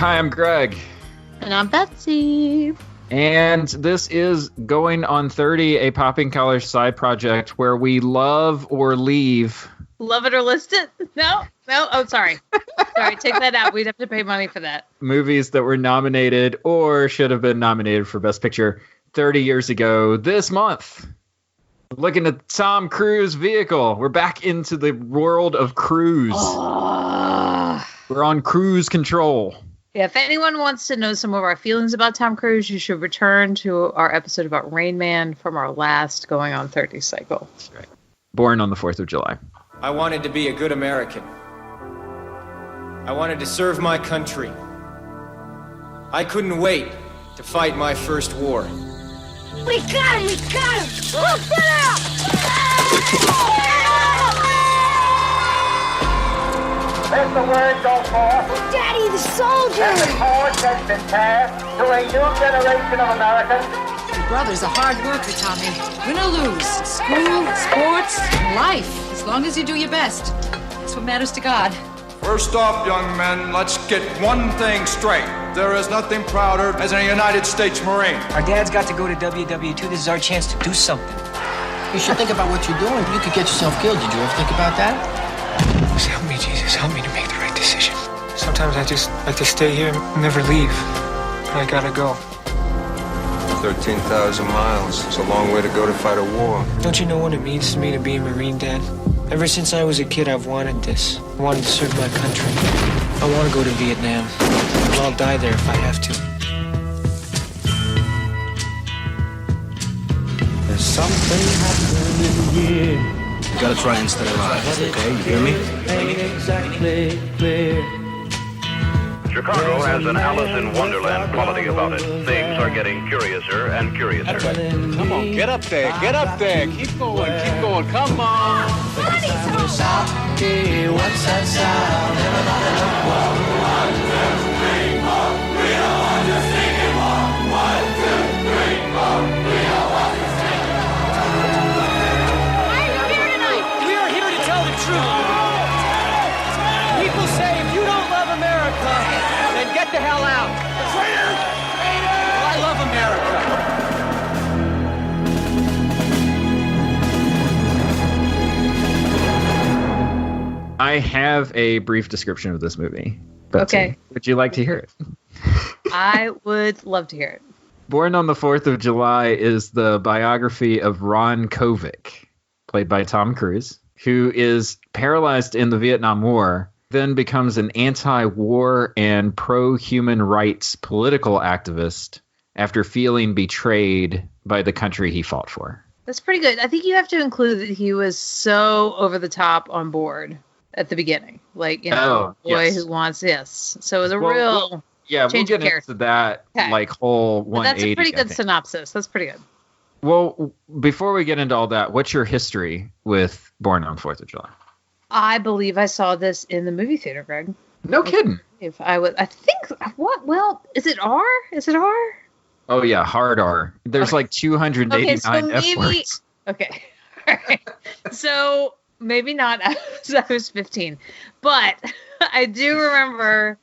Hi, I'm Greg. And I'm Betsy. And this is Going on 30, a Popping College side project where we love or leave. Love it or list it? No. Oh, sorry. Sorry, take that out. We'd have to pay money for that. Movies that were nominated or should have been nominated for Best Picture 30 years ago this month. Looking at Tom Cruise vehicle. We're back into the world of cruise. We're on cruise control. Yeah, if anyone wants to know some of our feelings about Tom Cruise, you should return to our episode about Rain Man from our last Going on 30 cycle. That's right. Born on the 4th of July. I wanted to be a good American. I wanted to serve my country. I couldn't wait to fight my first war. We got him! Look, get out! Let the word go forth. Daddy, the soldier! And the torch has been passed to a new generation of Americans. Your brother's a hard worker, Tommy. Win or lose. School, sports, life. As long as you do your best. That's what matters to God. First off, young men, let's get one thing straight. There is nothing prouder as a United States Marine. Our dad's got to go to WW2. This is our chance to do something. You should think about what you're doing. You could get yourself killed. Did you ever think about that? Help me, Jesus. Help me to make the right decision. Sometimes I just like to stay here and never leave. But I gotta go. 13,000 miles. It's a long way to go to fight a war. Don't you know what it means to me to be a Marine, Dad? Ever since I was a kid, I've wanted this. I wanted to serve my country. I want to go to Vietnam. And I'll die there if I have to. There's something happening here. You gotta try and stay alive, okay? You hear me? Ain't exactly clear. Chicago has an Alice in Wonderland quality about it. Things are getting curiouser and curiouser. Come on, get up there, Keep going, come on. What's that sound? Everybody look what we want. 1, 2, 3, 4. We don't want to sing it more. 1, 2, 3, 4. We don't want to sing it more. Why are you here tonight? We are here to tell the truth. People say if you don't love America, then get the hell out. Well, I love America. I have a brief description of this movie. Betsy, Okay. would you like to hear it? I would love to hear it. Born on the 4th of July is the biography of Ron Kovic, played by Tom Cruise, who is paralyzed in the Vietnam War, then becomes an anti-war and pro-human rights political activist after feeling betrayed by the country he fought for. That's pretty good. I think you have to include that he was so over the top on board at the beginning. Like, boy who wants this. So it was a real change we'll of get character. into that whole 180. But that's a pretty I good think. synopsis. That's pretty good. Well, before we get into all that, what's your history with Born on 4th of July? I believe I saw this in the movie theater, Greg. No kidding. I think, what? Well, is it R? Oh, yeah, hard R. There's like 289 F words. Okay. All right. So maybe not. I was 15. But I do remember.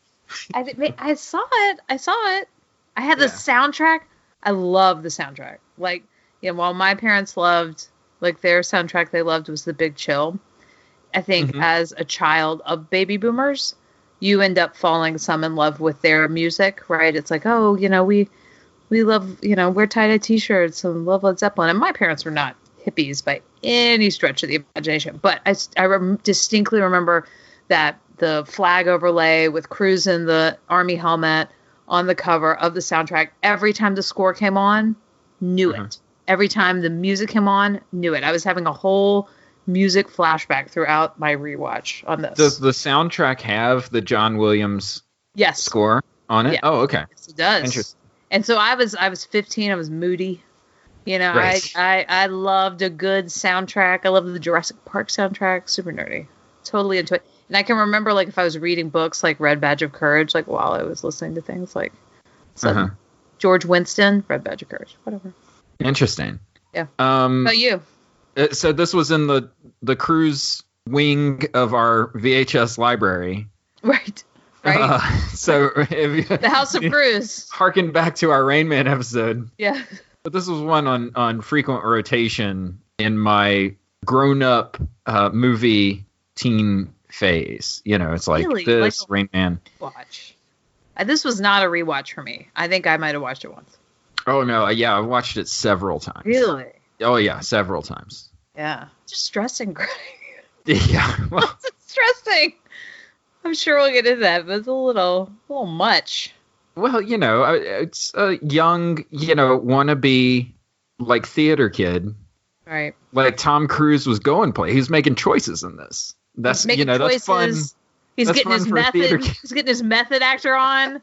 I saw it. I had the soundtrack. I love the soundtrack. Like, while my parents loved, like, their soundtrack they loved was The Big Chill. I think as a child of baby boomers, you end up falling some in love with their music, right? It's like, oh, we love, wear tie-dye t-shirts and love Led Zeppelin. And my parents were not hippies by any stretch of the imagination. But I distinctly remember that the flag overlay with Cruise in the army helmet on the cover of the soundtrack, every time the score came on, knew it. Every time the music came on, knew it. I was having a whole music flashback throughout my rewatch on this. Does the soundtrack have the John Williams score on it? Yeah. Oh, okay. Yes, it does. Interesting. And so I was 15. I was moody. Right. I loved a good soundtrack. I loved the Jurassic Park soundtrack. Super nerdy. Totally into it. And I can remember, like, if I was reading books like Red Badge of Courage, like, while I was listening to things like George Winston, Red Badge of Courage, whatever. Interesting. Yeah. How about you? So this was in the Cruise wing of our VHS library. Right. right? So if you, The House of Cruise. Harken back to our Rain Man episode. Yeah. But this was one on frequent rotation in my grown-up movie teen phase. You know, it's like Really? this, Like Rain Man. Watch. This was not a rewatch for me. I think I might have watched it once. Oh, no. Yeah, I watched it several times. Really? Oh, yeah, several times. Yeah. Just stressing, Greg. Yeah. Well, It's stressing. I'm sure we'll get into that, but it's a little much. well, you know, it's a young, you know, wannabe, like, theater kid. Right. Like, Tom Cruise was going play. He was making choices in this. That's, Making you know, choices. that's fun. He's That's getting fun his for a theater method. kid. He's getting his method actor on.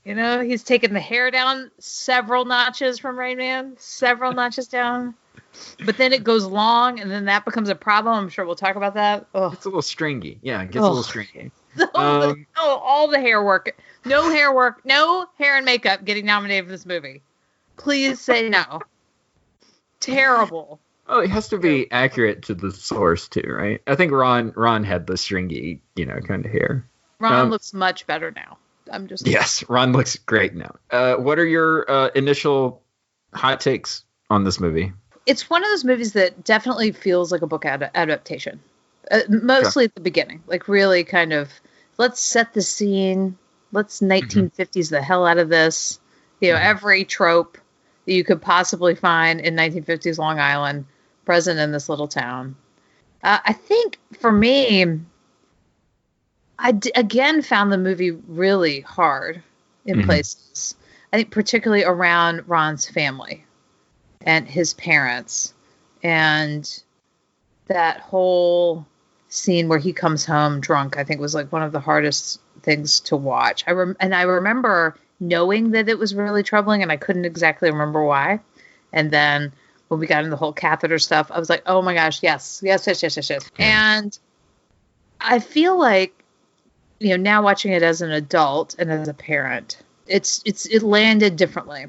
You know, he's taking the hair down several notches from Rain Man, several notches down. But then it goes long, and then that becomes a problem. I'm sure we'll talk about that. Ugh. It's a little stringy. Yeah, it gets a little stringy. All the hair work. No hair work. No hair and makeup getting nominated for this movie. Please say no. Terrible. Oh, it has to be accurate to the source too, right? I think Ron had the stringy, you know, kind of hair. Ron looks much better now. I'm just Yes, Ron looks great now. What are your initial hot takes on this movie? It's one of those movies that definitely feels like a book adaptation. Mostly at the beginning, like really kind of let's set the scene. Let's 1950s the hell out of this. You know, every trope that you could possibly find in 1950s Long Island present in this little town. I think for me, again found the movie really hard in places. I think particularly around Ron's family and his parents and that whole scene where he comes home drunk, I think was like one of the hardest things to watch. I remember knowing that it was really troubling and I couldn't exactly remember why. And then when we got into the whole catheter stuff, I was like, oh my gosh, yes. And I feel like, you know, now watching it as an adult and as a parent, it landed differently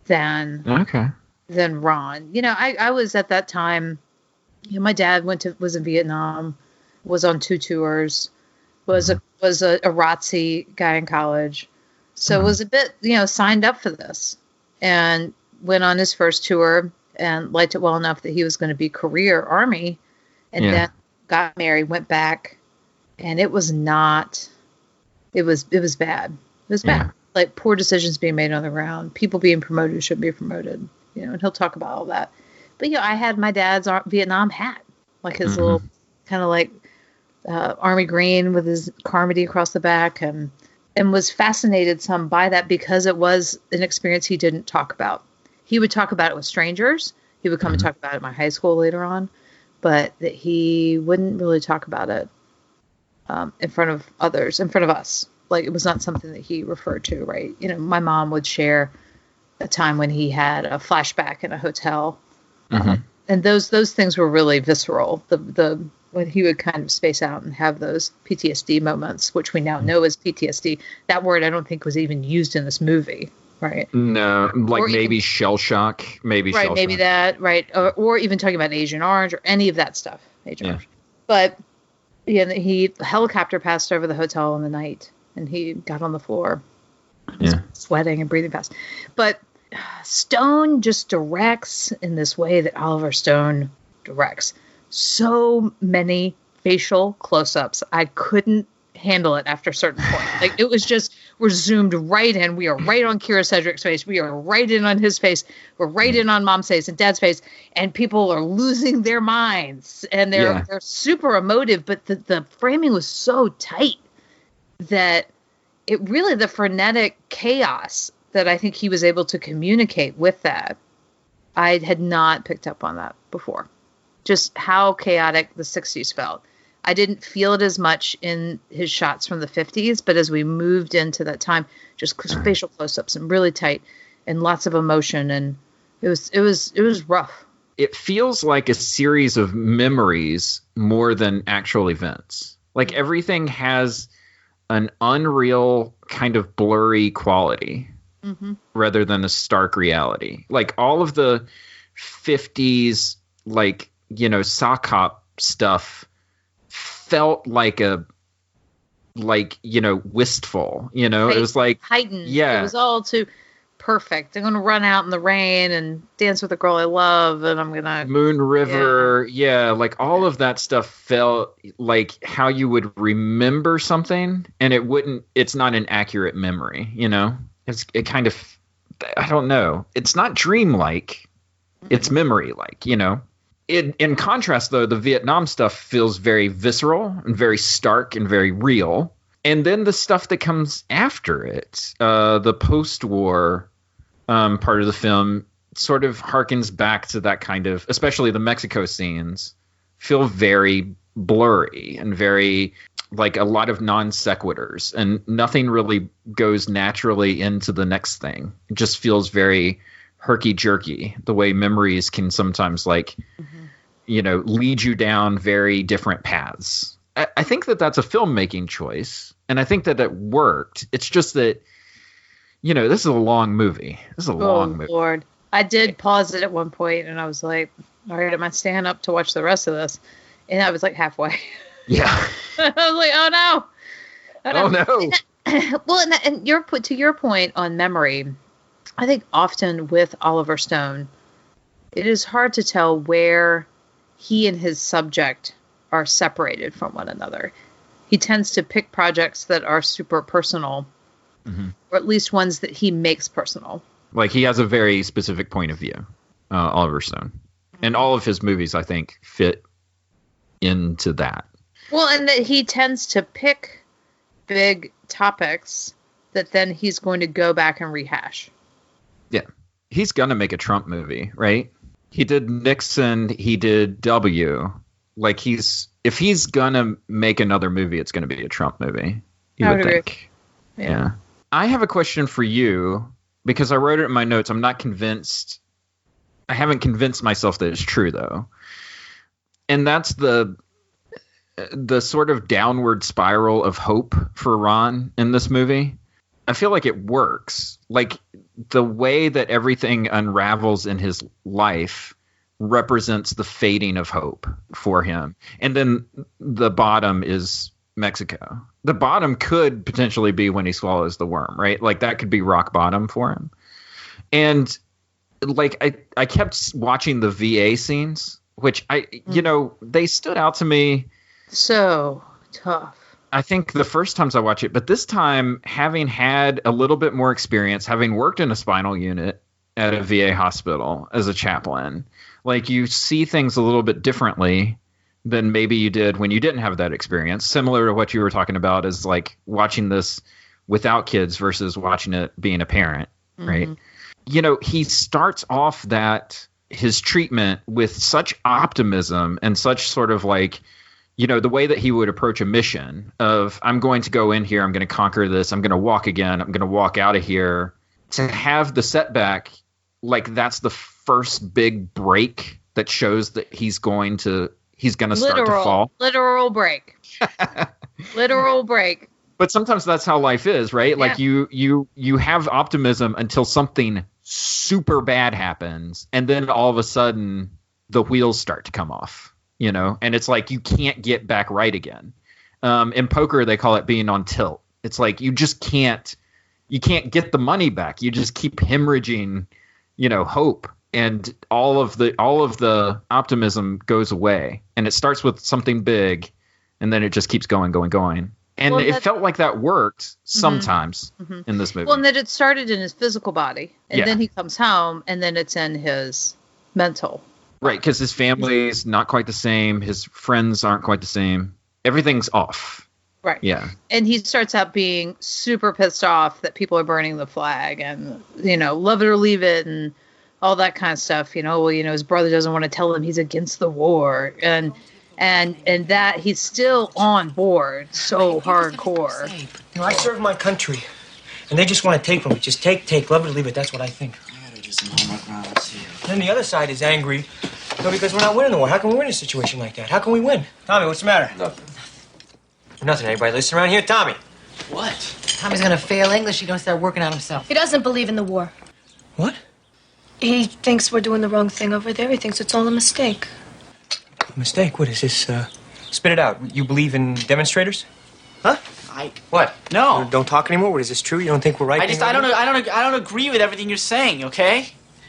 than Ron. You know, I was at that time, you know, my dad was in Vietnam, was on 2 tours, was a ROTC guy in college. So was a bit, you know, signed up for this and went on his first tour and liked it well enough that he was going to be career Army and then got married, went back, and it was bad. It was bad. Like poor decisions being made on the ground, people being promoted who shouldn't be promoted, you know, and he'll talk about all that. But, you know, I had my dad's Vietnam hat, like his little kind of like army green with his Carmody across the back and was fascinated some by that because it was an experience he didn't talk about. He would talk about it with strangers. He would come and talk about it at my high school later on, but that he wouldn't really talk about it in front of others, in front of us. Like it was not something that he referred to, right? You know, my mom would share a time when he had a flashback in a hotel. And those things were really visceral. The when he would kind of space out and have those PTSD moments, which we now know is PTSD. That word I don't think was even used in this movie, right? No, like or maybe even, shell shock, maybe right, shell maybe shock. that, right? Or even talking about Agent Orange or any of that stuff, Agent Orange. But yeah, the helicopter passed over the hotel in the night, and he got on the floor, sweating and breathing fast. But Stone just directs in this way that Oliver Stone directs. So many facial close-ups. I couldn't handle it after a certain point. Like it was just, we're zoomed right in. We are right on Kira Sedgwick's face. We are right in on his face. We're right in on Mom's face and Dad's face. And people are losing their minds. And they're super emotive. But the framing was so tight that it really, the frenetic chaos that I think he was able to communicate with that, I had not picked up on that before. Just how chaotic the 60s felt. I didn't feel it as much in his shots from the 50s, but as we moved into that time, just facial close-ups and really tight and lots of emotion, and it was rough. It feels like a series of memories more than actual events. Like everything has an unreal kind of blurry quality rather than a stark reality. Like all of the 50s, like, you know, sock hop stuff felt like like, wistful, it was like heightened. Yeah. It was all too perfect. I'm going to run out in the rain and dance with a girl I love, and I'm going to... Moon River, like all of that stuff felt like how you would remember something, and it's not an accurate memory, It kind of, I don't know. It's not dreamlike. It's memory-like, In contrast, though, the Vietnam stuff feels very visceral and very stark and very real. And then the stuff that comes after it, the post-war part of the film, sort of harkens back to that kind of, especially the Mexico scenes, feel very blurry and very, like, a lot of non sequiturs. And nothing really goes naturally into the next thing. It just feels very herky-jerky, the way memories can sometimes, like, lead you down very different paths. I think that that's a filmmaking choice, and I think that it worked. It's just that, this is a long movie. This is a long movie. Lord. I did pause it at one point, and I was like, all right, am I staying up to watch the rest of this? And I was like halfway. Yeah. I was like, oh no. Oh no. Well, and to your point on memory, I think often with Oliver Stone, it is hard to tell where he and his subject are separated from one another. He tends to pick projects that are super personal, or at least ones that he makes personal. Like, he has a very specific point of view, Oliver Stone. And all of his movies, I think, fit into that. Well, and that he tends to pick big topics that then he's going to go back and rehash. Yeah. He's going to make a Trump movie, right? He did Nixon, he did W. Like, if he's going to make another movie, it's going to be a Trump movie. You would think. Yeah. I have a question for you, because I wrote it in my notes. I'm not convinced. I haven't convinced myself that it's true, though. And that's the sort of downward spiral of hope for Ron in this movie. I feel like it works. Like, the way that everything unravels in his life represents the fading of hope for him. And then the bottom is Mexico. The bottom could potentially be when he swallows the worm, right? Like, that could be rock bottom for him. And, like, I kept watching the VA scenes, which they stood out to me. So tough. I think the first times I watch it, but this time, having had a little bit more experience, having worked in a spinal unit at a VA hospital as a chaplain, like, you see things a little bit differently than maybe you did when you didn't have that experience. Similar to what you were talking about is, like, watching this without kids versus watching it being a parent, right? He starts off his treatment with such optimism and such sort of, like, the way that he would approach a mission of, I'm going to go in here, I'm going to conquer this, I'm going to walk again, I'm going to walk out of here. To have the setback, like, that's the first big break that shows that he's going to start to fall. Literal break. Literal break. But sometimes that's how life is, right? Yeah. Like, you have optimism until something super bad happens, and then all of a sudden the wheels start to come off. And it's like you can't get back right again. In poker, they call it being on tilt. It's like you can't get the money back. You just keep hemorrhaging, hope, and all of the optimism goes away. And it starts with something big, and then it just keeps going. And it felt like that worked sometimes in this movie. Well, and that it started in his physical body, and then he comes home, and then it's in his mental. Right, because his family's not quite the same. His friends aren't quite the same. Everything's off. Right. Yeah. And he starts out being super pissed off that people are burning the flag and, love it or leave it and all that kind of stuff. His brother doesn't want to tell him he's against the war. And that he's still on board so hardcore. I serve my country. And they just want to take from me. Just take, love it or leave it. That's what I think. I gotta do some homework rounds here. And then the other side is angry. Because we're not winning the war. How can we win a situation like that? How can we win? Tommy, what's the matter? Nothing. Anybody listen around here? Tommy. What? Tommy's gonna fail English. He's gonna start working on himself. He doesn't believe in the war. What? He thinks we're doing the wrong thing over there. He thinks it's all a mistake. A mistake? What is this? Spit it out. You believe in demonstrators? Huh? What? No. Don't talk anymore? What, is this true? You don't think we're right? I don't agree with everything you're saying, okay?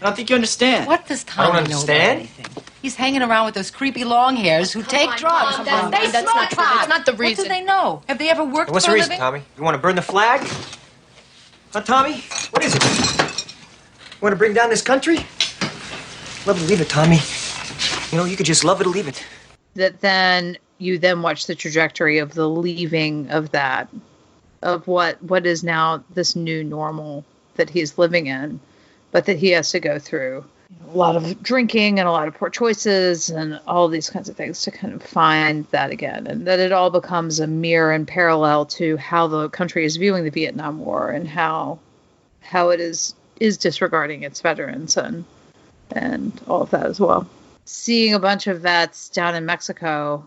I don't think you understand. What does Tommy I don't know understand. about anything? He's hanging around with those creepy long hairs who take drugs. They That's smoke not true. pot. That's not the What reason. do they know? Have they ever worked What's for the a reason, living? Tommy? You want to burn the flag? Huh, Tommy? What is it? You want to bring down this country? Love it or leave it, Tommy. You know, you could just love it or leave it. That then you then watch the trajectory of the leaving of that, of what is now this new normal that he's living in, but that he has to go through a lot of drinking and a lot of poor choices and all these kinds of things to kind of find that again, and that it all becomes a mirror and parallel to how the country is viewing the Vietnam War and how it is disregarding its veterans and all of that as well. Seeing a bunch of vets down in Mexico,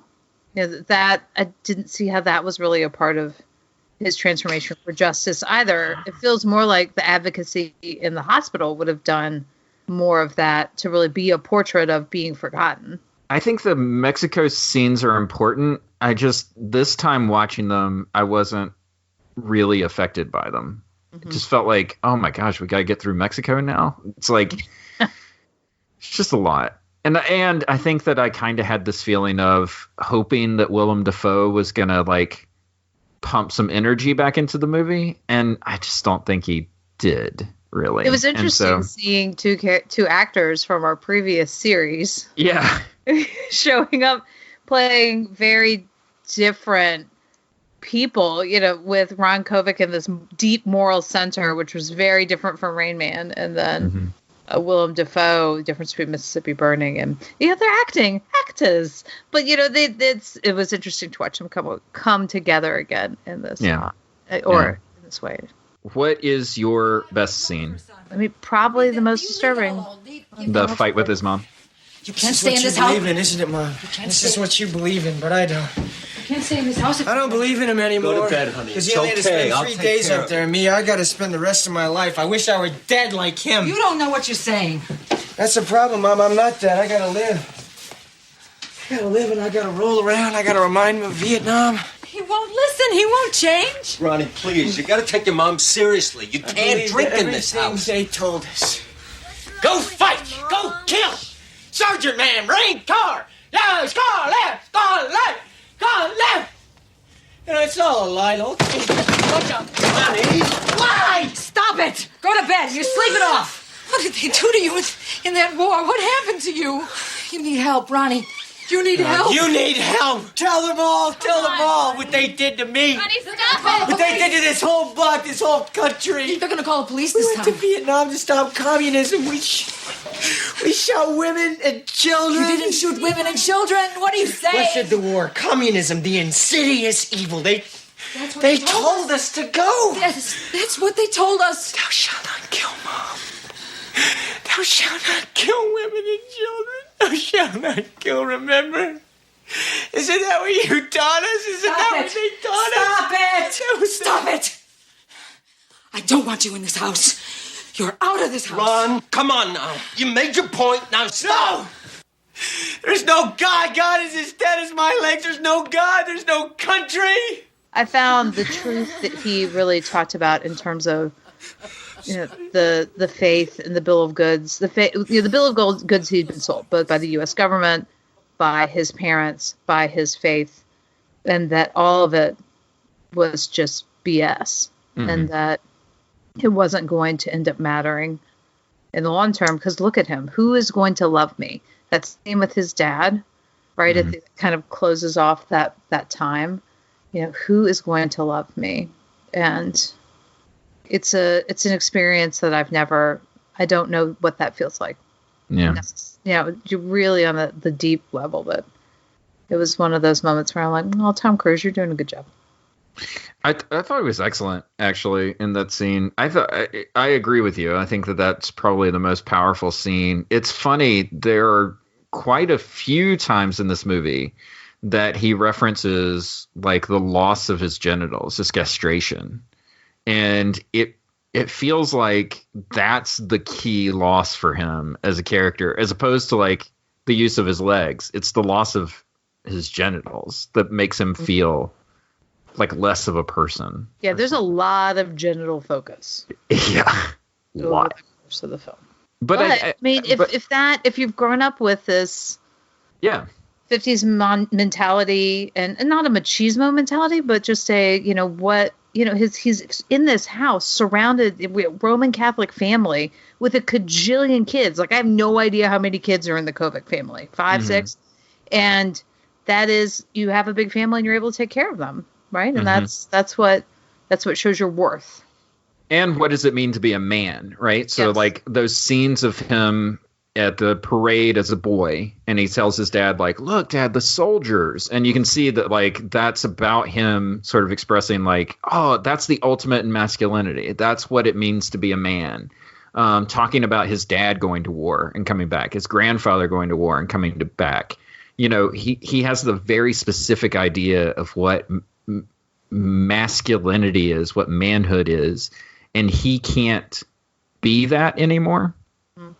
that I didn't see how that was really a part of his transformation for justice either. It feels more like the advocacy in the hospital would have done more of that to really be a portrait of being forgotten. I think the Mexico scenes are important. This time watching them, I wasn't really affected by them. It just felt like, oh my gosh, we got to get through Mexico now. It's like, it's just a lot. And I think that I kind of had this feeling of hoping that Willem Dafoe was going to like pump some energy back into the movie. And I just don't think he did, really. It was interesting seeing two actors from our previous series. Yeah. Showing up playing very different people, with Ron Kovic in this deep moral center, which was very different from Rain Man. And then Willem Dafoe, difference between Mississippi Burning, and they're actors. But it was interesting to watch them come together again in this, in this way. What is your best scene? I mean, probably the most disturbing. The fight with his mom. You can't stay in This this is what you house. believe in, isn't it, Mom? This is what you believe in, but I don't. You can't stay in this house. I don't believe in him anymore. Go to bed, honey. Because It's he only had to okay. spend I'll 3 take days care up of there. Me, I got to spend the rest of my life. I wish I were dead like him. You don't know what you're saying. That's the problem, Mom. I'm not dead. I gotta live. I gotta live and I gotta roll around. I gotta remind him of Vietnam. He won't listen. He won't change. Ronnie, please, you gotta take your mom seriously. You can't drink in this house. They told us. Go fight! Go kill! Sergeant man, rain car! Yes, car left! Car left! Car left! You know, it's all a lie, don't Watch out! Honey! Why? Stop it! Go to bed. You're sleeping off. What did they do to you in that war? What happened to you? You need help, Ronnie. You need help. You need help. Tell them all what they did to me. Honey, stop it. What they did to this whole block, this whole country. They're gonna call the police We this went time. to Vietnam to stop communism. We shot women and children. You didn't shoot women and children. What do you say? What said the war? Communism, the insidious evil. They told us to go. That's what they told us. Thou shalt not kill, Mom. Thou shalt not kill women and children. Thou shalt not kill, remember? Isn't that what you taught us? Isn't that what they taught us? Stop it! Stop it! I don't want you in this house. You're out of this house. Ron, come on now. You made your point, now stop! No! There's no God. God is as dead as my legs. There's no God. There's no country. I found the truth that he really talked about in terms of the faith and the bill of goods. The bill of goods he'd been sold both by the U.S. government, by his parents, by his faith, and that all of it was just BS, and that it wasn't going to end up mattering in the long term. Because look at him. Who is going to love me? That's the same with his dad, right? It kind of closes off that time. Who is going to love me? And it's an experience that I don't know what that feels like. Yeah. You're really on the deep level, but it was one of those moments where I'm like, oh, Tom Cruise, you're doing a good job. I thought it was excellent, actually, in that scene. I agree with you. I think that's probably the most powerful scene. It's funny, there are quite a few times in this movie that he references like the loss of his genitals, his castration. And it feels like that's the key loss for him as a character, as opposed to like the use of his legs. It's the loss of his genitals that makes him feel like less of a person. Yeah, there's a lot of genital focus. Yeah, a lot. Over the course of the film. But I mean, if you've grown up with this, 50s mentality and not a machismo mentality, but just he's in this house surrounded with Roman Catholic family with a cajillion kids. Like I have no idea how many kids are in the Kovic family, 5, 6, and that is you have a big family and you're able to take care of them, right? And that's what shows your worth. And what does it mean to be a man, right? So like those scenes of him at the parade as a boy, and he tells his dad, like, look, Dad, the soldiers. And you can see that, like, that's about him sort of expressing, like, oh, that's the ultimate in masculinity. That's what it means to be a man. Talking about his dad going to war and coming back, his grandfather going to war and coming back. You know, he has the very specific idea of what masculinity is, what manhood is, and he can't be that anymore.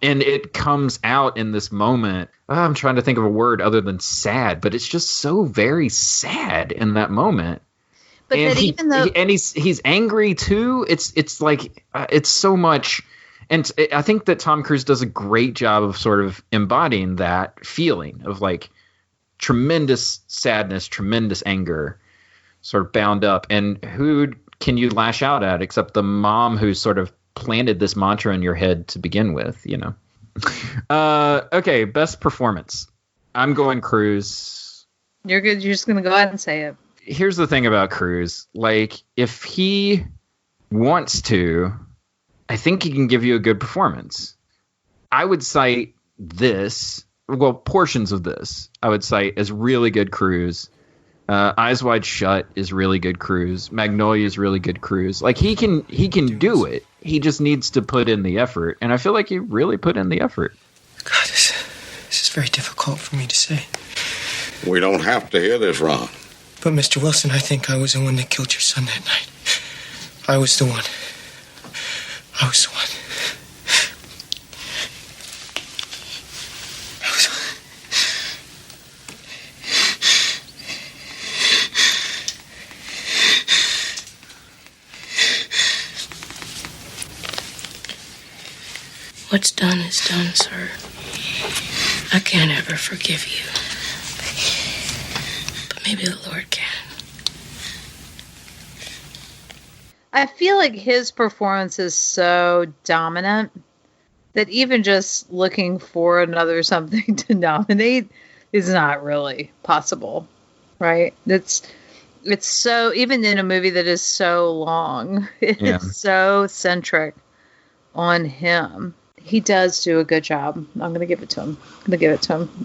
And it comes out in this moment. I'm trying to think of a word other than sad, but it's just so very sad in that moment. But and that he's angry too. It's like it's so much, and I think that Tom Cruise does a great job of sort of embodying that feeling of like tremendous sadness, tremendous anger, sort of bound up. And who can you lash out at except the mom who's sort of planted this mantra in your head to begin with, you know? Okay, best performance. I'm going Cruise. You're good. You're just going to go ahead and say it. Here's the thing about Cruise. Like, if he wants to, I think he can give you a good performance. I would cite this, well, portions of this, I would cite as really good Cruise. Eyes Wide Shut is really good Cruise. Magnolia is really good Cruise. Like he can do it. He just needs to put in the effort, and I feel like he really put in the effort. God, this is very difficult for me to say. We don't have to hear this, Ron. But Mr. Wilson, I think I was the one that killed your son that night. I was the one. I was the one. What's done is done, sir. I can't ever forgive you. But maybe the Lord can. I feel like his performance is so dominant that even just looking for another something to nominate is not really possible, right? It's so, even in a movie that is so long, it's so centric on him. He does do a good job. I'm going to give it to him.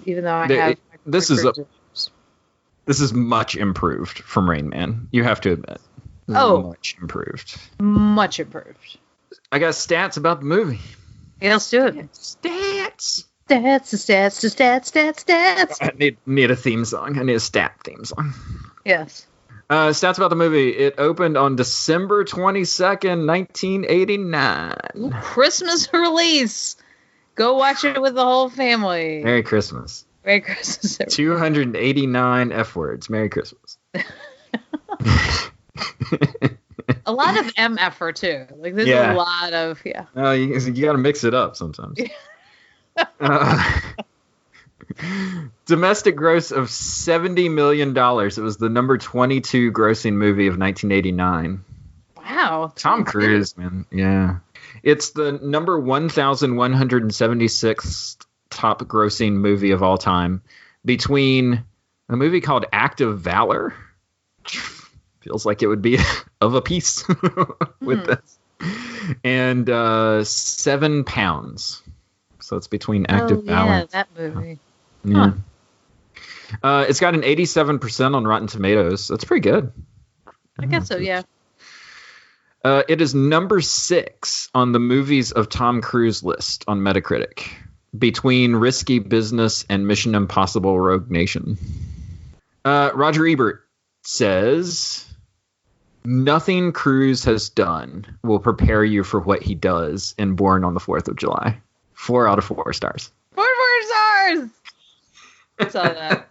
Even though I have. This is much improved from Rain Man. You have to admit. Much improved. Much improved. I got stats about the movie. Yeah, let's do it. Stats. I need a theme song. I need a stat theme song. Yes. Stats about the movie. It opened on December 22nd, 1989. Ooh, Christmas release. Go watch it with the whole family. Merry Christmas. Merry Christmas. 289 F words. Merry Christmas. A lot of MFer too. Like there's a lot of you got to mix it up sometimes. Domestic gross of $70 million. It was the number 22 grossing movie of 1989. Wow. Tom Cruise, man. Yeah. It's the number 1,176 top grossing movie of all time, between a movie called Act of Valor. Feels like it would be of a piece with this. And 7 Pounds. So it's between Act of Valor. Yeah, that movie. Yeah. It's got an 87% on Rotten Tomatoes. That's pretty good. I guess so, yeah. It is number 6 on the movies of Tom Cruise list on Metacritic, between Risky Business and Mission Impossible Rogue Nation. Roger Ebert says, nothing Cruise has done will prepare you for what he does in Born on the 4th of July. 4 out of 4 stars. 4 stars! I saw that.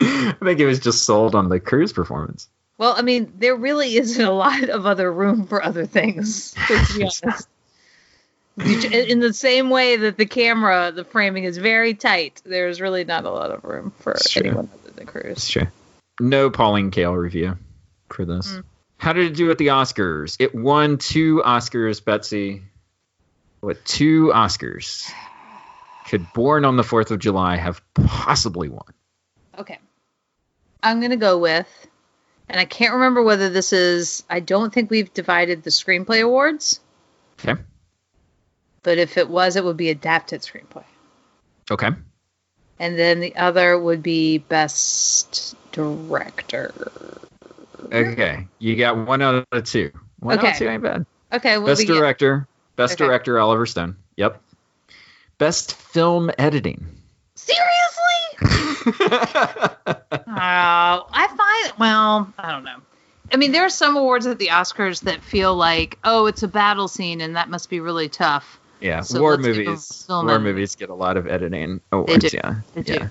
I think it was just sold on the Cruise performance. Well, I mean, there really isn't a lot of other room for other things, to be honest. In the same way that the framing is very tight, there's really not a lot of room for anyone other than Cruise. It's true. No Pauline Kael review for this. How did it do at the Oscars? It won 2 Oscars, Betsy. What 2 Oscars could Born on the 4th of July have possibly won? Okay. I'm going to go with, and I can't remember whether this is, I don't think we've divided the screenplay awards. Okay. But if it was, it would be adapted screenplay. Okay. And then the other would be best director. Okay. You got 1 out of 2. 1 out of 2 ain't bad. Okay. Best director. Best director, Oliver Stone. Yep. Best film editing. Seriously? I don't know. I mean, there are some awards at the Oscars that feel like, oh, it's a battle scene, and that must be really tough. Yeah, So war let's give movies. them film War editing. movies get a lot of editing awards. do. Yeah, They do. yeah.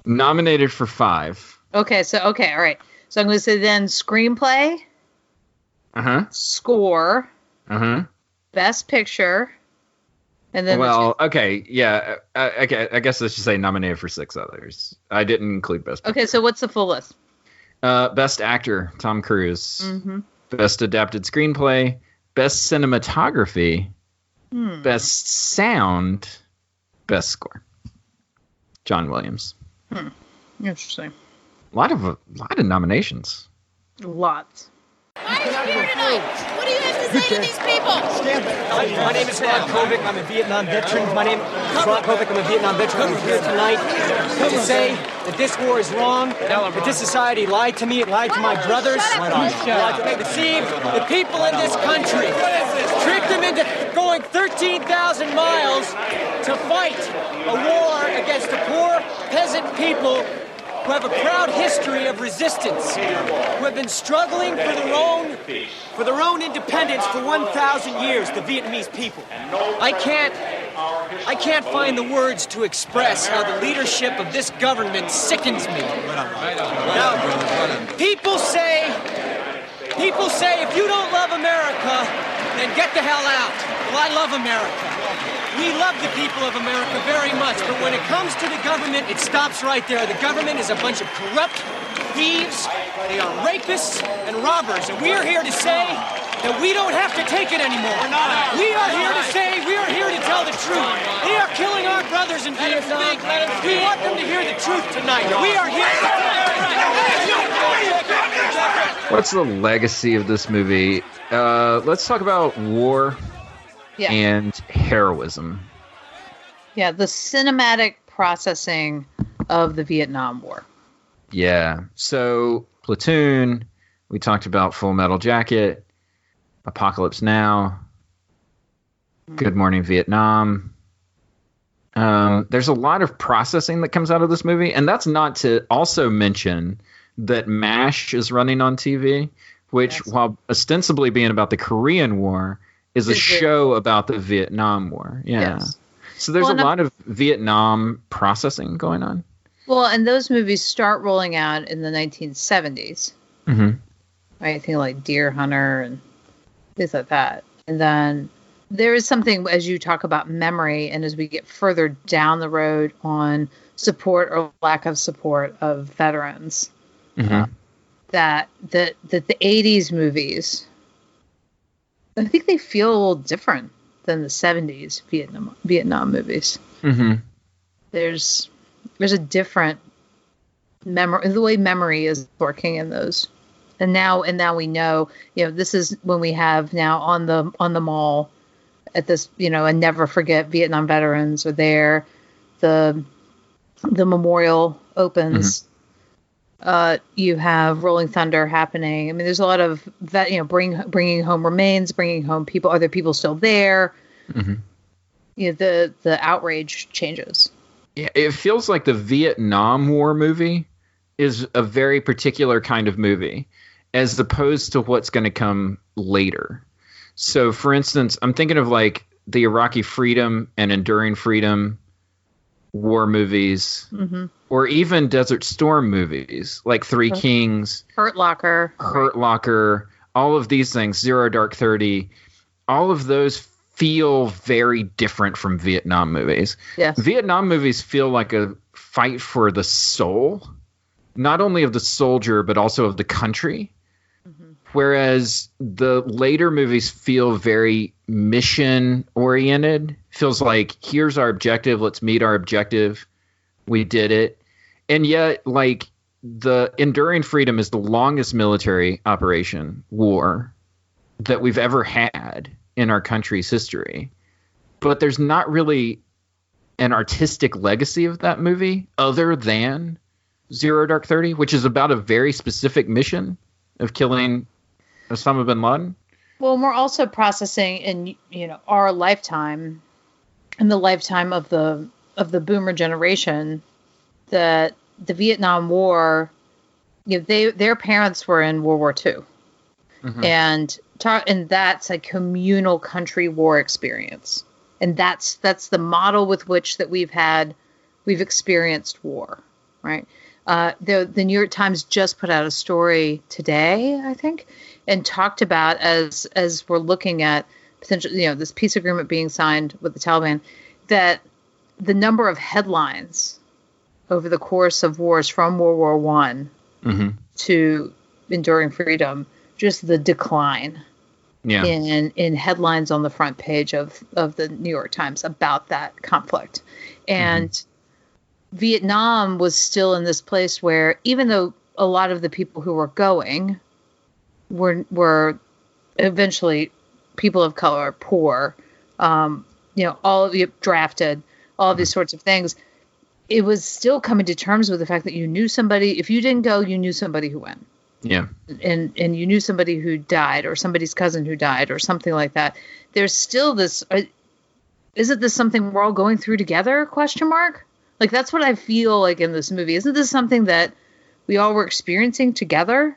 Nominated for 5. Okay, all right. So I'm going to say then screenplay, score, best picture, and then okay, yeah. Okay, I guess I should say nominated for 6 others. I didn't include best picture. Okay, so what's the full list? Best actor, Tom Cruise. Best adapted screenplay, best cinematography, best sound, best score. John Williams. Interesting. A lot of nominations. Lots. Why are you here tonight? What do you have to say to these people? My name is Ron Kovic. I'm a Vietnam veteran. My name is Ron Kovic. I'm a Vietnam veteran. I'm here tonight to say that this war is wrong, that this society lied to me, it lied to my brothers, lied to me, deceived the people in this country, tricked them into going 13,000 miles to fight a war against the poor peasant people who have a proud history of resistance, who have been struggling for their own independence for 1,000 years, the Vietnamese people. I can't find the words to express how the leadership of this government sickens me. Now, people say if you don't love America, then get the hell out. Well, I love America. We love the people of America very much, but when it comes to the government, it stops right there. The government is a bunch of corrupt thieves. They are rapists and robbers, and we are here to say that we don't have to take it anymore. We are here to say, we are here to tell the truth. They are killing our brothers in Vietnam. We want them to hear the truth tonight. We are here What's the legacy of this movie? Let's talk about war and heroism. Yeah, the cinematic processing of the Vietnam War. Yeah. So, Platoon, we talked about Full Metal Jacket, Apocalypse Now, Good Morning Vietnam. There's a lot of processing that comes out of this movie, and that's not to also mention that MASH is running on TV, which, while ostensibly being about the Korean War, is a show about the Vietnam War. Yeah. Yes. So there's a lot of Vietnam processing going on. Well, and those movies start rolling out in the 1970s. Mm-hmm. Right? I think like Deer Hunter and things like that. And then there is something, as you talk about memory, and as we get further down the road on support or lack of support of veterans, that the 80s movies, I think they feel a little different than the 70s Vietnam movies. Mm-hmm. There's a different memory, the way memory is working in those. And now we know, this is when we have now on the mall at this, and Never Forget Vietnam Veterans are there. The memorial opens. You have Rolling Thunder happening. I mean, there's a lot of that, bringing home remains, bringing home people. Are there people still there? The outrage changes. Yeah, it feels like the Vietnam War movie is a very particular kind of movie, as opposed to what's going to come later. So, for instance, I'm thinking of like the Iraqi Freedom and Enduring Freedom, war movies, or even Desert Storm movies, like Three Kings, Hurt Locker, all of these things, Zero Dark 30, all of those feel very different from Vietnam movies. Yes. Vietnam movies feel like a fight for the soul, not only of the soldier, but also of the country. Whereas the later movies feel very mission oriented. Feels like, here's our objective. Let's meet our objective. We did it. And yet, like, the Enduring Freedom is the longest military war that we've ever had in our country's history. But there's not really an artistic legacy of that movie other than Zero Dark 30, which is about a very specific mission of killing Osama bin Laden. Well, we're also processing in our lifetime, and the lifetime of the boomer generation, that the Vietnam War, their parents were in World War II, and that's a communal country war experience, and that's the model with which that we've experienced war, right? The New York Times just put out a story today, I think, and talked about, as we're looking at potential, this peace agreement being signed with the Taliban, that the number of headlines over the course of wars from World War I to Enduring Freedom, just the decline in headlines on the front page of the New York Times about that conflict. And Vietnam was still in this place where, even though a lot of the people who were going were eventually people of color, poor, all of you drafted, all of these sorts of things, it was still coming to terms with the fact that you knew somebody. If you didn't go, you knew somebody who went. Yeah. And you knew somebody who died, or somebody's cousin who died, or something like that. There's still this, isn't this something we're all going through together? ? Like, that's what I feel like in this movie. Isn't this something that we all were experiencing together?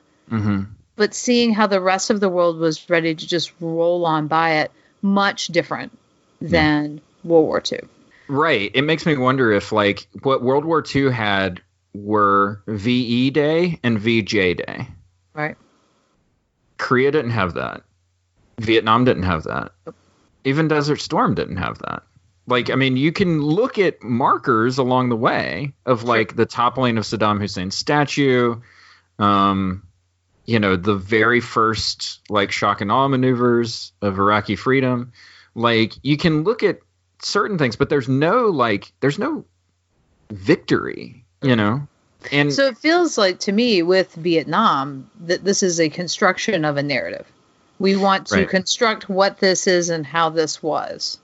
But seeing how the rest of the world was ready to just roll on by it, much different than World War II. Right. It makes me wonder if, like, what World War II had were VE Day and VJ Day. Right. Korea didn't have that. Vietnam didn't have that. Even Desert Storm didn't have that. Like, I mean, you can look at markers along the way of, like, the toppling of Saddam Hussein's statue, the very first, like, shock and awe maneuvers of Iraqi freedom. Like, you can look at certain things, but there's no victory, And so it feels like, to me, with Vietnam, that this is a construction of a narrative. We want to construct what this is and how this was.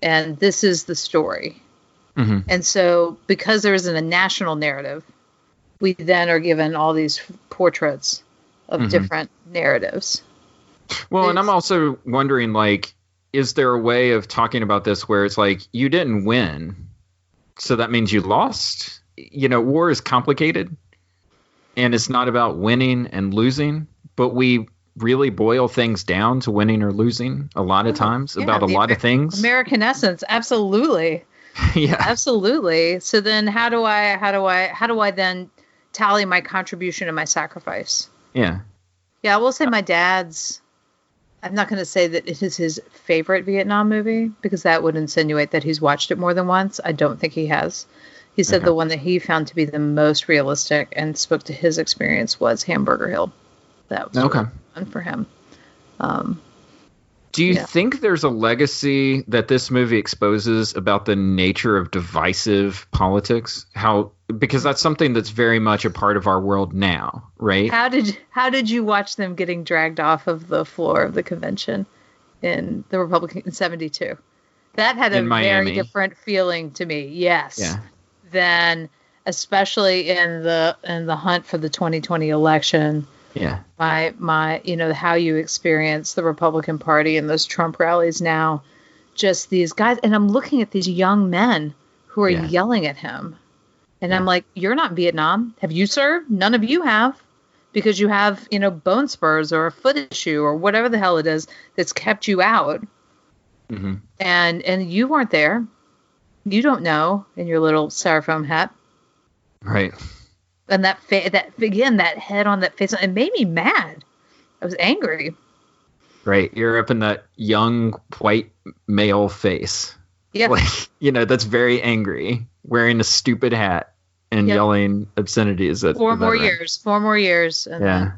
And this is the story. And so, because there isn't a national narrative, we then are given all these portraits of different narratives. Well, and I'm also wondering, like, is there a way of talking about this where it's like, you didn't win, so that means you lost? War is complicated, and it's not about winning and losing, but we really boil things down to winning or losing a lot of times about a lot of things. American essence, absolutely. Yeah, absolutely. So then, how do I then tally my contribution and my sacrifice? Yeah. I will say my dad's. I'm not going to say that it is his favorite Vietnam movie, because that would insinuate that he's watched it more than once. I don't think he has. He said the one that he found to be the most realistic and spoke to his experience was Hamburger Hill. That was really fun for him. Do you think there's a legacy that this movie exposes about the nature of divisive politics? Because that's something that's very much a part of our world now, right? How did you watch them getting dragged off of the floor of the convention in the Republican in 72? That had a very different feeling to me. Yes. Yeah. Than especially in the hunt for the 2020 election. Yeah. My how you experience the Republican Party and those Trump rallies now, just these guys, and I'm looking at these young men who are yelling at him. And I'm like, you're not in Vietnam. Have you served? None of you have, because you have, bone spurs or a foot issue or whatever the hell it is that's kept you out. And you weren't there. You don't know in your little styrofoam hat. Right. And that head on that face, it made me mad. I was angry. Right. You're up in that young white male face. Yeah. Like, that's very angry, wearing a stupid hat and yelling obscenities at 4 more years. 4 more years. And then,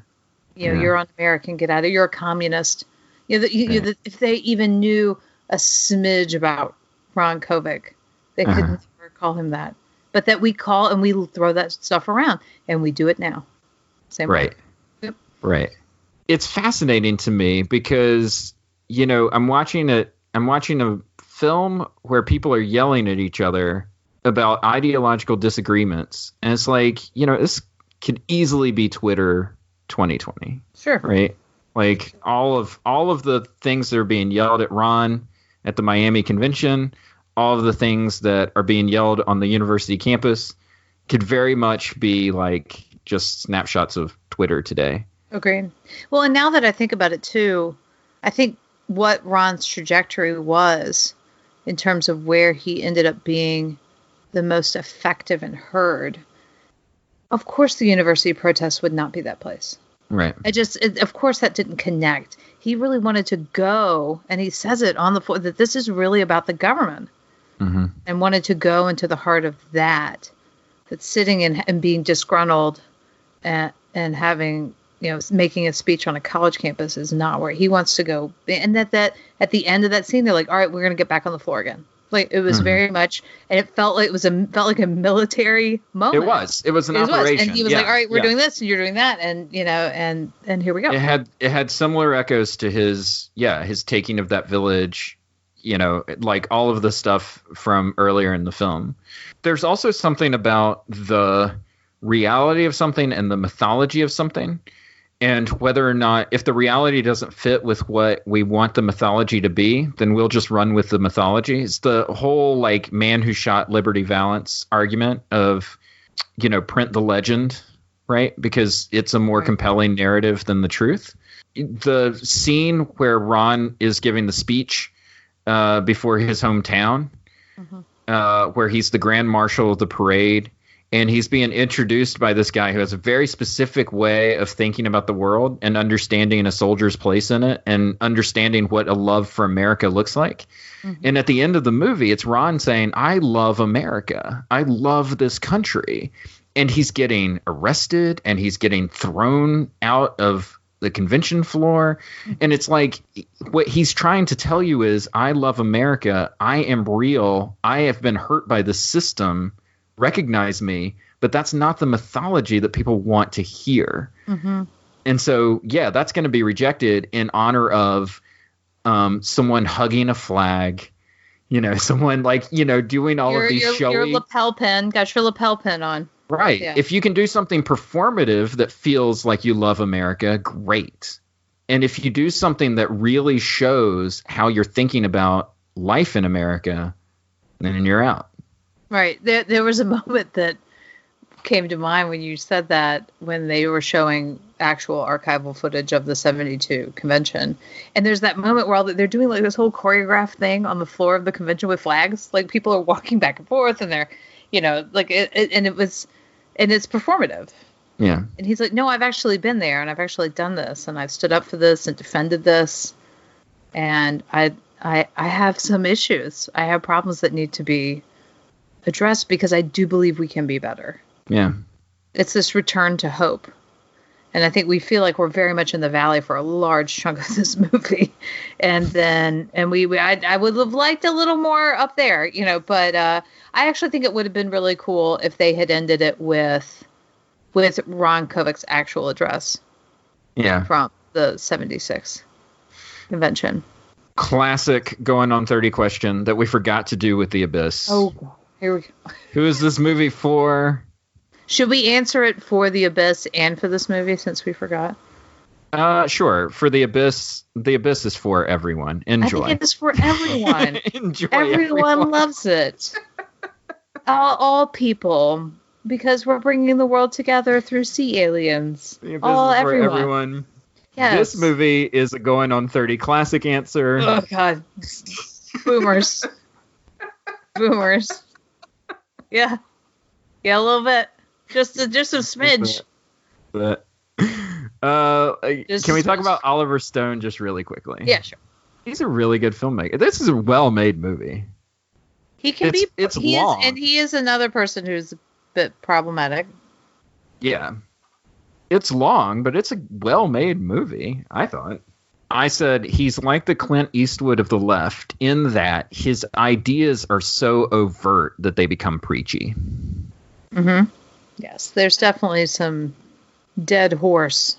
you're un-American. Get out of. You're a communist. If they even knew a smidge about Ron Kovic, they could never call him that. But that we call and we throw that stuff around, and we do it now. Same way. Yep. Right. It's fascinating to me because, I'm watching a film where people are yelling at each other about ideological disagreements. And it's like, this could easily be Twitter 2020. Sure. Right. Like all of the things that are being yelled at Ron at the Miami convention, all of the things that are being yelled on the university campus could very much be like just snapshots of Twitter today. Agreed. Well, and now that I think about it too, I think what Ron's trajectory was in terms of where he ended up being the most effective and heard, of course the university protests would not be that place. Right. Of course that didn't connect. He really wanted to go, and he says it on the floor, that this is really about the government. Mm-hmm. And wanted to go into the heart of that sitting and being disgruntled and having, making a speech on a college campus is not where he wants to go. And that at the end of that scene, they're like, all right, we're going to get back on the floor again. Like it was very much, and it felt like felt like a military moment. It was an operation. And he was like, all right, we're doing this and you're doing that. And, and here we go. It had similar echoes to his taking of that village, like all of the stuff from earlier in the film. There's also something about the reality of something and the mythology of something, and whether or not, if the reality doesn't fit with what we want the mythology to be, then we'll just run with the mythology. It's the whole like man who shot Liberty Valance argument of, print the legend, right? Because it's a more compelling narrative than the truth. The scene where Ron is giving the speech before his hometown, where he's the grand marshal of the parade, and he's being introduced by this guy who has a very specific way of thinking about the world and understanding a soldier's place in it and understanding what a love for America looks like. Mm-hmm. And at the end of the movie, it's Ron saying, I love America. I love this country. And he's getting arrested and he's getting thrown out of the convention floor. And it's like what he's trying to tell you is, I love America. I am real. I have been hurt by the system. Recognize me. But that's not the mythology that people want to hear. Mm-hmm. And so, that's going to be rejected in honor of someone hugging a flag, someone like, doing all of these showy... Your lapel pin. Got your lapel pin on. Right. Yeah. If you can do something performative that feels like you love America, great. And if you do something that really shows how you're thinking about life in America, then you're out. Right. There was a moment that came to mind when you said that, when they were showing actual archival footage of the 72 convention. And there's that moment where they're doing like this whole choreographed thing on the floor of the convention with flags. Like people are walking back and forth and they're, like and it's performative. Yeah. And he's like, no, I've actually been there and I've actually done this and I've stood up for this and defended this. And I have some issues. I have problems that need to be addressed because I do believe we can be better. Yeah. It's this return to hope. And I think we feel like we're very much in the valley for a large chunk of this movie. And then, I would have liked a little more up there, but I actually think it would have been really cool if they had ended it with Ron Kovic's actual address. Yeah. From the 76 convention. Classic going on 30 question that we forgot to do with The Abyss. Oh, here we go. Who is this movie for? Should we answer it for The Abyss and for this movie since we forgot? Sure. For The Abyss is for everyone. Enjoy. I think it is for everyone. Enjoy. Everyone loves it. All people, because we're bringing the world together through sea aliens. The Abyss is for everyone. Yes. This movie is a going on 30 classic answer. Oh God, boomers. Boomers. Yeah. Yeah, a little bit. Just a smidge. But, can we talk about Oliver Stone just really quickly? Yeah, sure. He's a really good filmmaker. This is a well-made movie. He can be. It's long. And he is another person who's a bit problematic. Yeah. It's long, but it's a well-made movie, I thought. I said he's like the Clint Eastwood of the left in that his ideas are so overt that they become preachy. Mm-hmm. Yes, there's definitely some dead horse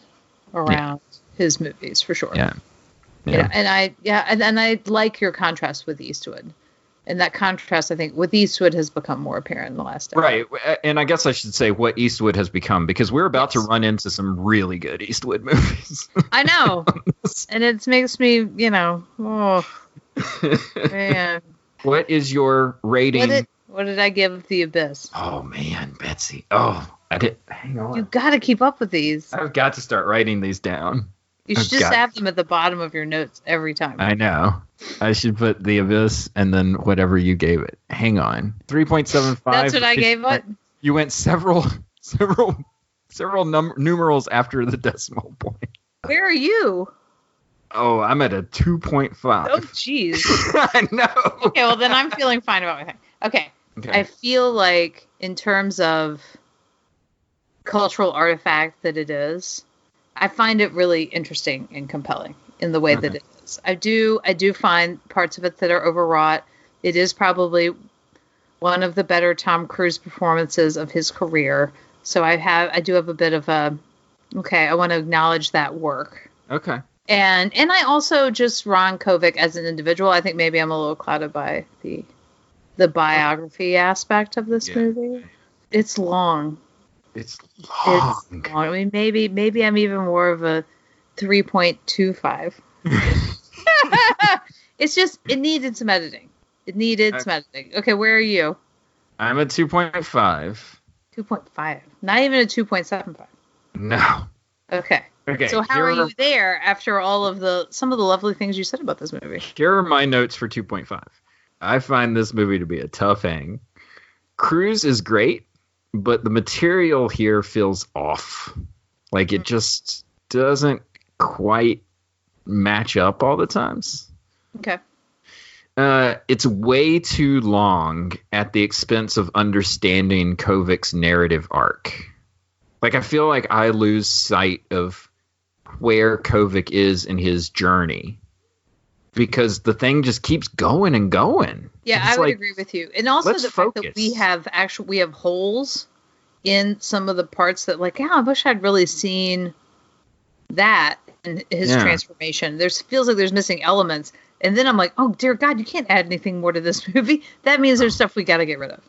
around his movies for sure. Yeah. You know, and I like your contrast with Eastwood. And that contrast, I think, with Eastwood has become more apparent in the last decade. Right. And I guess I should say what Eastwood has become, because we're about to run into some really good Eastwood movies. I know. And it makes me, oh, man. What is your rating? What did I give The Abyss? Oh, man, Betsy. Oh, I did. Hang on. You got to keep up with these. I've got to start writing these down. You should just have them at the bottom of your notes every time. I know. I should put The Abyss and then whatever you gave it. Hang on. 3.75. That's what I gave it? You went several numerals after the decimal point. Where are you? Oh, I'm at a 2.5. Oh, jeez. I know. Okay, well, then I'm feeling fine about my thing. Okay. I feel like in terms of cultural artifact that it is, I find it really interesting and compelling in the way that it is. I do find parts of it that are overwrought. It is probably one of the better Tom Cruise performances of his career. So I do have a bit of I want to acknowledge that work. Okay. And I also just Ron Kovic as an individual. I think maybe I'm a little clouded by the biography aspect of this movie. It's long. It's long. I mean, maybe I'm even more of a 3.25. It's just, it needed some editing. Some editing. Okay, where are you? I'm at 2.5. 2.5. Not even a 2.75. No. Okay. So how are you there after some of the lovely things you said about this movie? Here are my notes for 2.5. I find this movie to be a tough hang. Cruise is great, but the material here feels off. Like it just doesn't quite match up all the times. Okay. It's way too long at the expense of understanding Kovic's narrative arc. Like I feel like I lose sight of where Kovic is in his journey because the thing just keeps going and going. Yeah, I would agree with you. And also the fact that we have holes in some of the parts that I wish I'd really seen that in his transformation. Feels like there's missing elements. And then I'm like, oh dear God, you can't add anything more to this movie. That means there's stuff we got to get rid of.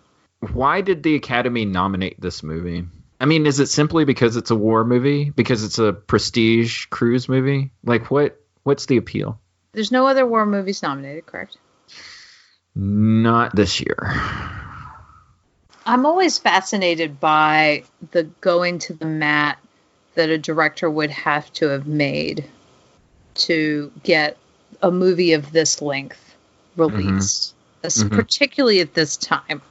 Why did the Academy nominate this movie? I mean, is it simply because it's a war movie? Because it's a prestige cruise movie? What's the appeal? There's no other war movies nominated, correct? Not this year. I'm always fascinated by the going to the mat that a director would have to have made to get a movie of this length released, particularly at this time.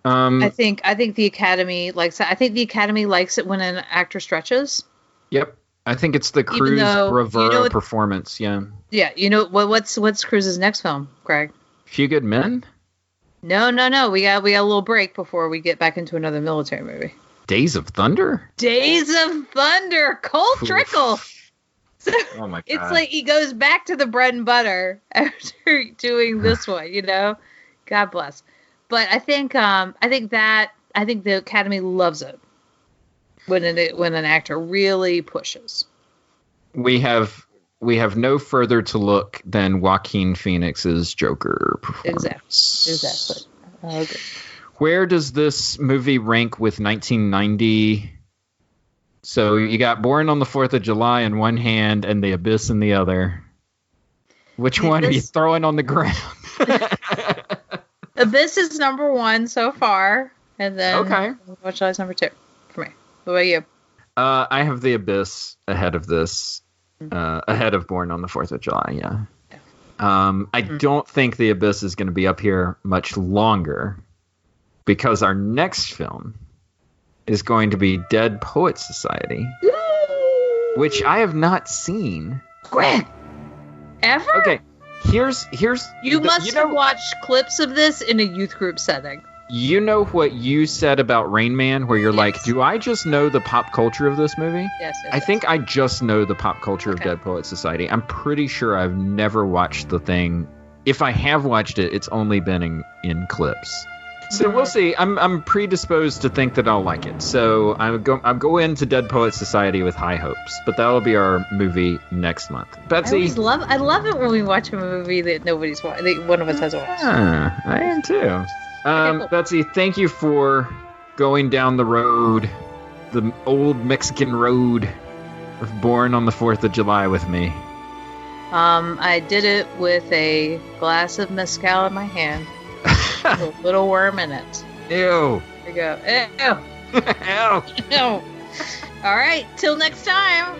I think the Academy likes it. I think the Academy likes it when an actor stretches. Yep. I think it's the Cruise bravura performance. Yeah. Yeah. What's Cruise's next film, Greg? Few Good Men? No. We got a little break before we get back into another military movie. Days of Thunder? Days of Thunder. Cole Trickle. So oh my God. It's like he goes back to the bread and butter after doing this one, God bless. But I think the Academy loves it when an actor really pushes. We have no further to look than Joaquin Phoenix's Joker performance. Exactly. Okay. Where does this movie rank with 1990? So you got Born on the 4th of July in one hand and The Abyss in the other. Which one are you throwing on the ground? Abyss is number 1 so far, and then which is number 2 for me? What about you? I have The Abyss ahead of this, ahead of Born on the 4th of July. Yeah. I don't think The Abyss is going to be up here much longer because our next film is going to be Dead Poets Society, which I have not seen. Greg, ever? Okay, here's you must have watched clips of this in a youth group setting. You know what you said about Rain Man, where you're like, do I just know the pop culture of this movie? Yes. I think I just know the pop culture of Dead Poets Society. I'm pretty sure I've never watched the thing. If I have watched it, it's only been in clips. So we'll see. I'm predisposed to think that I'll like it. So I'll go into Dead Poets Society with high hopes. But that'll be our movie next month. Betsy, I love it when we watch a movie that one of us hasn't watched. I am too. Cool. Betsy, thank you for going down the road, the old Mexican road of Born on the 4th of July with me. I did it with a glass of mezcal in my hand. A little worm in it. Ew. There you go. Ew. Ew. Ew. All right. Till next time.